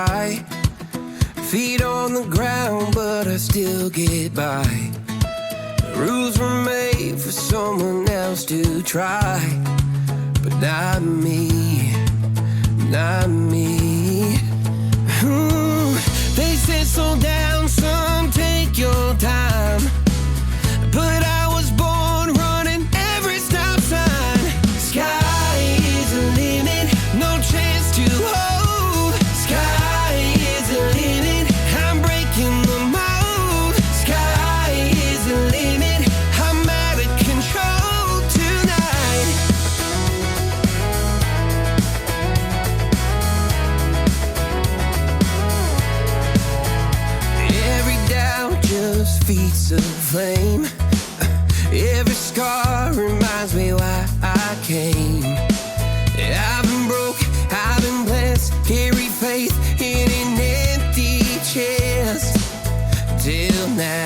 high. Feet on the ground, but I still get by. Rules were made for someone else to try, but not me, not me. They said slow down, son, take your time, but I was born running every stop sign. Sky is the limit, no chance to hold. Sky is the limit, I'm breaking the mold. Sky is the limit, I'm out of control tonight. Every doubt just feeds the flame. Every scar reminds me why I came. I've been broke, I've been blessed, carry faith in an empty chest till now.